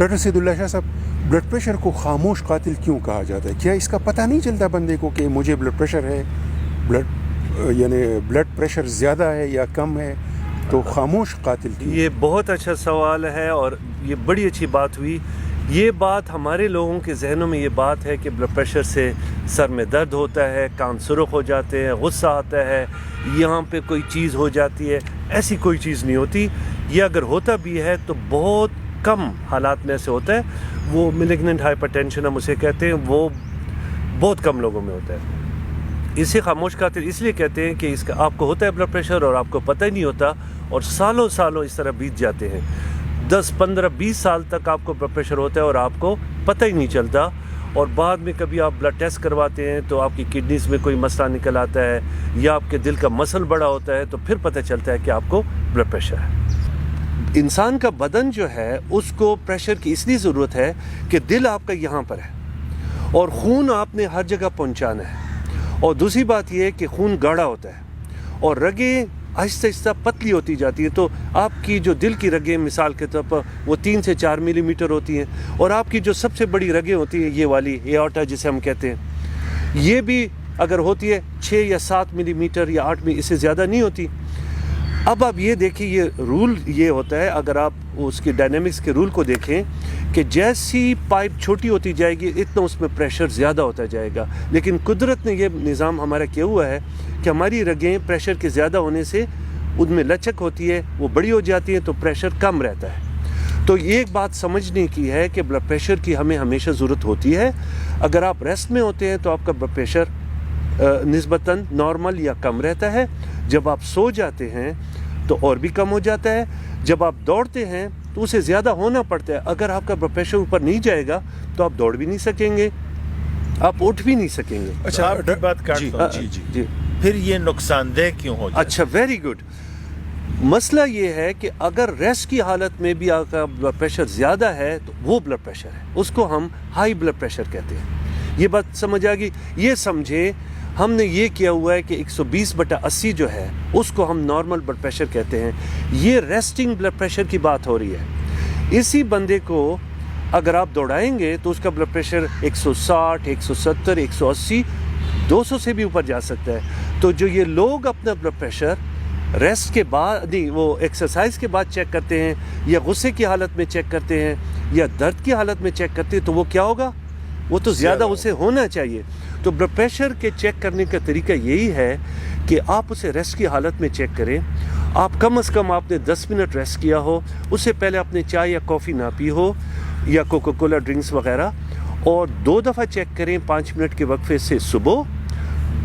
Doctor سید اللہ شاہ صاحب, blood pressure کو خاموش قاتل کیوں کہا جاتا ہے؟ کیا اس کا پتہ نہیں چلتا بندے کو کہ مجھے بلڈ پریشر ہے, بلڈ پریشر زیادہ ہے یا کم ہے, تو خاموش قاتل کیوں؟ یہ بہت اچھا سوال ہے اور یہ بڑی اچھی بات ہوئی. یہ بات ہمارے لوگوں کے ذہنوں میں یہ بات ہے کہ بلڈ پریشر سے سر میں درد ہوتا ہے, کان سرخ ہو جاتے ہیں, غصہ آتا ہے, یہاں پہ کوئی چیز ہو جاتی ہے. ایسی کوئی چیز نہیں ہوتی. یہ اگر ہوتا بھی ہے تو بہت کم حالات میں ایسے ہوتا ہے. وہ میلیگننٹ ہائپر ٹینشن ہم اسے کہتے ہیں, وہ بہت کم لوگوں میں ہوتا ہے. اسے خاموش قاتل اس لیے کہتے ہیں کہ اس کا آپ کو ہوتا ہے بلڈ پریشر اور آپ کو پتہ ہی نہیں ہوتا, اور سالوں اس طرح بیت جاتے ہیں. 10, 15, 20 سال تک آپ کو بلڈ پریشر ہوتا ہے اور آپ کو پتہ ہی نہیں چلتا, اور بعد میں کبھی آپ بلڈ ٹیسٹ کرواتے ہیں تو آپ کی کڈنیز میں کوئی مسئلہ نکل آتا ہے یا آپ کے دل کا مسل بڑا ہوتا ہے, تو پھر پتہ چلتا ہے کہ آپ کو بلڈ پریشر ہے. انسان کا بدن جو ہے اس کو پریشر کی اس لیے ضرورت ہے کہ دل آپ کا یہاں پر ہے اور خون آپ نے ہر جگہ پہنچانا ہے. اور دوسری بات یہ ہے کہ خون گاڑھا ہوتا ہے اور رگیں آہستہ آہستہ پتلی ہوتی جاتی ہے. تو آپ کی جو دل کی رگیں مثال کے طور پر وہ 3 سے 4 ملی میٹر ہوتی ہیں, اور آپ کی جو سب سے بڑی رگیں ہوتی ہیں یہ والی ایورٹا جسے ہم کہتے ہیں, یہ بھی اگر ہوتی ہے 6 یا 7 ملی میٹر یا 8 اس سے زیادہ نہیں ہوتی. اب آپ یہ دیکھیں, یہ رول یہ ہوتا ہے, اگر آپ اس کی ڈائنامکس کے رول کو دیکھیں کہ جیسی پائپ چھوٹی ہوتی جائے گی اتنا اس میں پریشر زیادہ ہوتا جائے گا. لیکن قدرت نے یہ نظام ہمارا کیا ہوا ہے کہ ہماری رگیں پریشر کے زیادہ ہونے سے ان میں لچک ہوتی ہے, وہ بڑی ہو جاتی ہیں تو پریشر کم رہتا ہے. تو یہ ایک بات سمجھنے کی ہے کہ بلڈ پریشر کی ہمیں ہمیشہ ضرورت ہوتی ہے. اگر آپ ریسٹ میں ہوتے ہیں تو آپ کا بلڈ پریشر نسبتاً نارمل یا کم رہتا ہے. جب آپ سو جاتے ہیں تو اور بھی کم ہو جاتا ہے. جب آپ دوڑتے ہیں تو اسے زیادہ ہونا پڑتا ہے. اگر آپ کا بلڈ پریشر اوپر نہیں جائے گا تو آپ دوڑ بھی نہیں سکیں گے, آپ اٹھ بھی نہیں سکیں گے. اچھا, آپ کی بات کاٹتا ہوں. جی پھر یہ نقصان دہ کیوں ہو جاتا ہے؟ اچھا, ویری گڈ. مسئلہ یہ ہے کہ اگر ریسٹ کی حالت میں بھی آپ کا بلڈ پریشر زیادہ ہے تو وہ بلڈ پریشر ہے, اس کو ہم ہائی بلڈ پریشر کہتے ہیں. یہ بات سمجھ آ گئی؟ یہ سمجھے ہم نے یہ کیا ہوا ہے کہ 120/80 جو ہے اس کو ہم نارمل بلڈ پریشر کہتے ہیں. یہ ریسٹنگ بلڈ پریشر کی بات ہو رہی ہے. اسی بندے کو اگر آپ دوڑائیں گے تو اس کا بلڈ پریشر 160, 170, 180, 200 سے بھی اوپر جا سکتا ہے. تو جو یہ لوگ اپنا بلڈ پریشر ریسٹ کے بعد نہیں, وہ ایکسرسائز کے بعد چیک کرتے ہیں یا غصے کی حالت میں چیک کرتے ہیں یا درد کی حالت میں چیک کرتے ہیں, تو وہ کیا ہوگا؟ وہ تو زیادہ اسے ہونا چاہیے. تو بلڈ پریشر کے چیک کرنے کا طریقہ یہی ہے کہ آپ اسے ریسٹ کی حالت میں چیک کریں. آپ کم از کم آپ نے 10 منٹ ریسٹ کیا ہو, اس سے پہلے آپ نے چائے یا کافی نہ پی ہو یا کوکا کولا ڈرنکس وغیرہ, اور 2 دفعہ چیک کریں 5 منٹ کے وقفے سے صبح,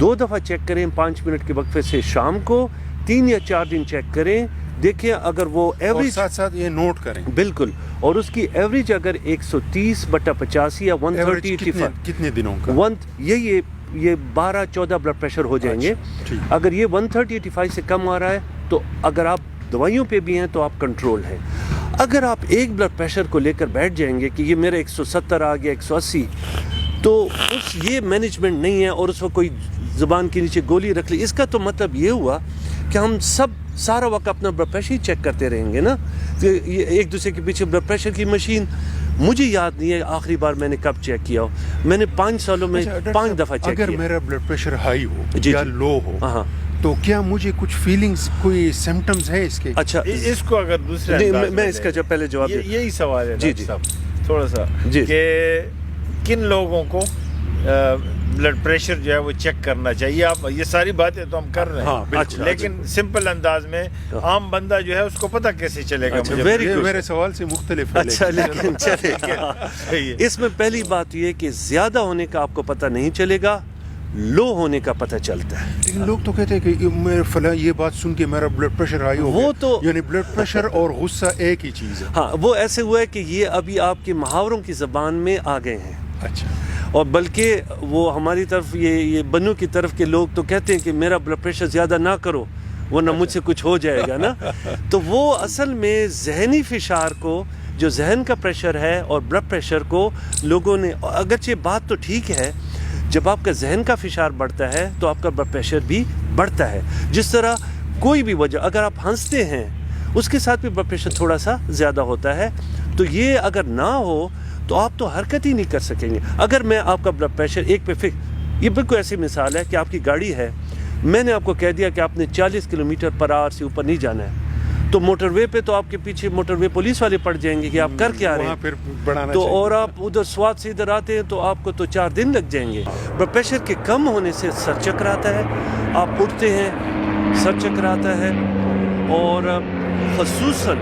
2 دفعہ چیک کریں 5 منٹ کے وقفے سے شام کو, 3 یا 4 دن چیک کریں. دیکھیں اگر وہ ایوریج, ساتھ ساتھ یہ نوٹ کریں بالکل, اور اس کی ایوریج اگر 130/85 یا 130/85 کتنے دنوں کا, یہ 12-14 بلڈ پریشر ہو جائیں گے. اگر یہ 130/85 سے کم آ رہا ہے تو اگر آپ دوائیوں پہ بھی ہیں تو آپ کنٹرول ہیں. اگر آپ ایک بلڈ پریشر کو لے کر بیٹھ جائیں گے کہ یہ میرا 170 آ گیا, 180, تو یہ مینجمنٹ نہیں ہے اور اس وقت کوئی زبان کے نیچے گولی رکھ لی. اس کا تو مطلب یہ ہوا کہ ہم سارا وقت اپنا بلڈ پریشر ہی چیک کرتے رہیں گے نا, ایک دوسرے کے پیچھے. بلڈ پریشر کی مشین مجھے یاد نہیں ہے آخری بار میں نے کب چیک کیا ہو. میں نے 5 سالوں میں 5 دفعہ چیک کیا. اگر میرا بلڈ پریشر ہائی ہو یا لو ہو, ہاں, تو کیا مجھے کچھ فیلنگز, کوئی سمپٹمز ہے اس کے؟ اچھا, اس کو اگر دوسرے میں اس کا جو پہلے جواب یہی سوال ہے جی تھوڑا سا کہ کن لوگوں کو بلڈ پریشر جو ہے وہ چیک کرنا چاہیے. آپ یہ ساری باتیں تو ہم کر رہے ہیں, لیکن سمپل انداز میں عام بندہ جو ہے اس کو پتہ کیسے چلے گا؟ میرے سوال سے مختلف ہے. اچھا, لیکن چلے اس میں پہلی بات یہ کہ زیادہ ہونے کا آپ کو پتہ نہیں چلے گا, لو ہونے کا پتہ چلتا ہے. لیکن لوگ تو کہتے ہیں کہ میں فلاں یہ بات سن کے میرا بلڈ پریشر ہائی ہو گیا, وہ تو یعنی بلڈ پریشر اور غصہ ایک ہی چیز ہے. ہاں, وہ ایسے ہوا ہے کہ یہ ابھی آپ کے محاوروں کی زبان میں آ گئے ہیں. اچھا, اور بلکہ وہ ہماری طرف یہ بنو کی طرف کے لوگ تو کہتے ہیں کہ میرا بلڈ پریشر زیادہ نہ کرو ورنہ مجھ سے کچھ ہو جائے گا نا. تو وہ اصل میں ذہنی فشار کو, جو ذہن کا پریشر ہے اور بلڈ پریشر کو لوگوں نے, اگرچہ بات تو ٹھیک ہے, جب آپ کا ذہن کا فشار بڑھتا ہے تو آپ کا بلڈ پریشر بھی بڑھتا ہے. جس طرح کوئی بھی وجہ, اگر آپ ہنستے ہیں اس کے ساتھ بھی بلڈ پریشر تھوڑا سا زیادہ ہوتا ہے. تو یہ اگر نہ ہو تو آپ تو حرکت ہی نہیں کر سکیں گے. اگر میں آپ کا بلڈ پریشر ایک پہ فکس، یہ بالکل ایسی مثال ہے کہ آپ کی گاڑی ہے، میں نے آپ کو کہہ دیا کہ آپ نے 40 کلومیٹر پر آور سے اوپر نہیں جانا ہے، تو موٹر وے پہ تو آپ کے پیچھے موٹر وے پولیس والے پڑ جائیں گے کہ آپ کر کے آ رہے ہیں تو، اور آپ ادھر سوات سے ادھر آتے ہیں تو آپ کو تو 4 دن لگ جائیں گے. بلڈ پریشر کے کم ہونے سے سر چکر آتا ہے، آپ اٹھتے ہیں سر چکر آتا ہے، اور خصوصاً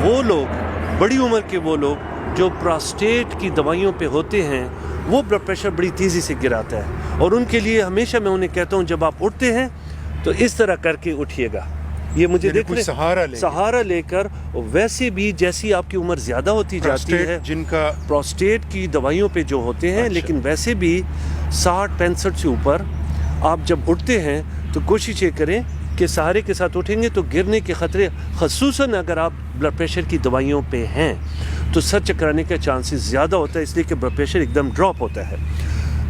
وہ لوگ بڑی عمر کے وہ لوگ جو پراسٹیٹ کی دوائیوں پہ ہوتے ہیں، وہ بلڈ پریشر بڑی تیزی سے گراتا ہے. اور ان کے لیے ہمیشہ میں انہیں کہتا ہوں جب آپ اٹھتے ہیں تو اس طرح کر کے اٹھیے گا، یہ مجھے دیکھ لیں، سہارا لے کر. ویسے بھی جیسی آپ کی عمر زیادہ ہوتی جاتی ہے، جن کا پروسٹیٹ کی دوائیوں پہ جو ہوتے ہیں، لیکن ویسے بھی 60-65 سے اوپر آپ جب اٹھتے ہیں تو کوشش یہ کریں کہ سہارے کے ساتھ اٹھیں گے تو گرنے کے خطرے، خصوصاً اگر آپ بلڈ پریشر کی دوائیوں پہ ہیں تو سر چکرانے کا چانسز زیادہ ہوتا ہے، اس لیے کہ بلڈ پریشر ایک دم ڈراپ ہوتا ہے.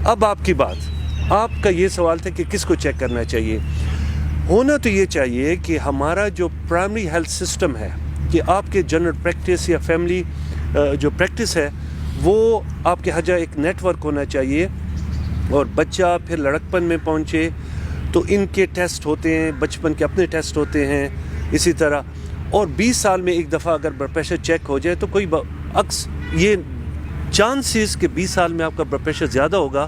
اب آپ کی بات، آپ کا یہ سوال تھا کہ کس کو چیک کرنا چاہیے. ہونا تو یہ چاہیے کہ ہمارا جو پرائمری ہیلتھ سسٹم ہے، کہ آپ کے جنرل پریکٹس یا فیملی جو پریکٹس ہے، وہ آپ کے ہجا ایک نیٹ ورک ہونا چاہیے. اور بچہ پھر لڑکپن میں پہنچے تو ان کے ٹیسٹ ہوتے ہیں، بچپن کے اپنے ٹیسٹ ہوتے ہیں اسی طرح. اور 20 سال میں ایک دفعہ اگر بلڈ پریشر چیک ہو جائے تو کوئی یہ چانسز کہ 20 سال میں آپ کا بلڈ پریشر زیادہ ہوگا،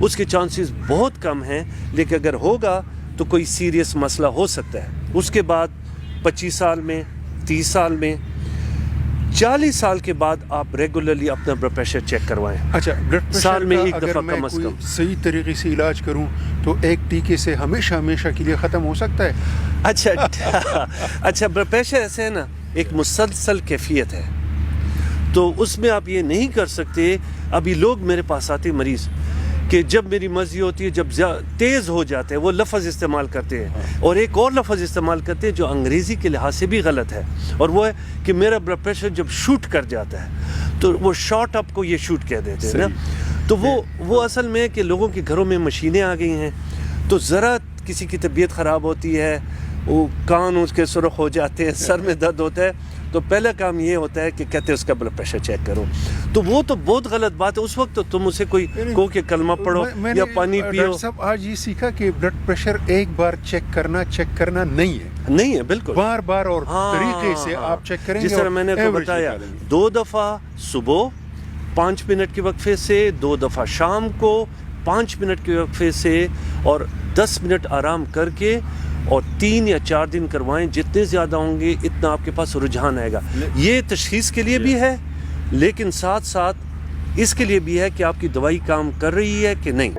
اس کے چانسز بہت کم ہیں. لیکن اگر ہوگا تو کوئی سیریس مسئلہ ہو سکتا ہے. اس کے بعد 25 سال میں، 30 سال میں، 40 سال کے بعد آپ ریگولرلی اپنا بلڈ پریشر چیک کروائیں. اچھا، بلڈ پریشر سال میں ایک اگر دفعہ میں کم از کوئی کم صحیح طریقے سے علاج کروں تو ایک ٹیکے سے ہمیشہ کے لیے ختم ہو سکتا ہے؟ اچھا بلڈ پریشر ایسے ہے نا، ایک مسلسل کیفیت ہے، تو اس میں آپ یہ نہیں کر سکتے. ابھی لوگ میرے پاس آتے مریض کہ جب میری مرضی ہوتی ہے، جب تیز ہو جاتے ہیں، وہ لفظ استعمال کرتے ہیں. اور ایک اور لفظ استعمال کرتے ہیں جو انگریزی کے لحاظ سے بھی غلط ہے، اور وہ ہے کہ میرا بلڈ پریشر جب شوٹ کر جاتا ہے، تو وہ شارٹ اپ کو یہ شوٹ کہہ دیتے ہیں نا. تو وہ اصل میں کہ لوگوں کے گھروں میں مشینیں آ گئی ہیں، تو ذرا کسی کی طبیعت خراب ہوتی ہے، وہ کان اس کے سرخ ہو جاتے ہیں، سر میں درد ہوتا ہے، تو پہلا کام یہ ہوتا ہے کہ کہتے ہیں اس کا بلڈ پریشر چیک کرو. تو وہ تو بہت غلط بات ہے. اس وقت تو تم اسے کوئی کہو کہ کلمہ پڑھو یا پانی پیو. ڈاکٹر صاحب آج یہ سیکھا کہ بلڈ پریشر ایک بار چیک کرنا نہیں ہے، بالکل بار اور طریقے سے آپ چیک کریں گے. جس طرح میں نے آپ کو بتایا، 2 دفعہ صبح 5 منٹ کے وقفے سے، 2 دفعہ شام کو 5 منٹ کے وقفے سے، اور 10 منٹ آرام کر کے، اور 3 یا 4 دن کروائیں. جتنے زیادہ ہوں گے اتنا آپ کے پاس رجحان آئے گا. یہ تشخیص کے لیے بھی ہے، لیکن ساتھ ساتھ اس کے لیے بھی ہے کہ آپ کی دوائی کام کر رہی ہے کہ نہیں.